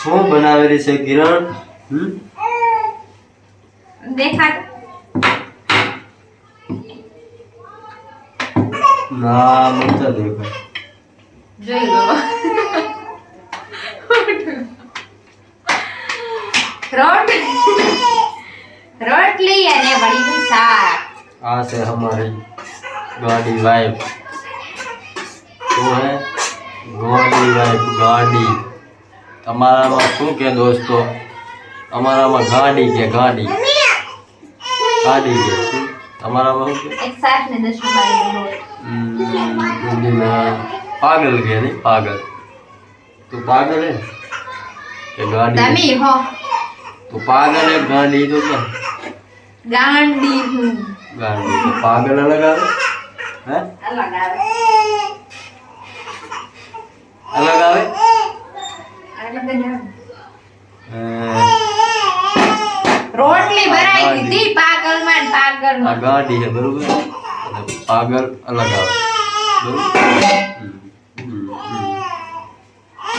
શું બનાવેલી છે કિરણ? દેખાડ. ના મત દેખાય. જોઈ લો. રોટલી અને વડીનું શાક. આ છે हमारी गाड़ी वाइफ तो है गाड़ी वाइफ गाड़ी તમારામાં શું કે દોસ્તો અમારામાં ગાડી કે ગાડી ગાડી કે તમારામાં શું કે એક સાથ ને 10 રૂપિયા નો पागल के नहीं पागल तू पागल है कि गाड़ी है? તમે હો तू पागल है गाड़ी तो क्या ગાંડી હું गाड़ी तो पागल अलग आवे हैं અલગ આવે अलग आवे અલગ જ આવે. રોટલી ભરાઈ દીધી પાગલ માં आ પાગલ गाड़ी है बरोबर पागल अलग आवे बरोबर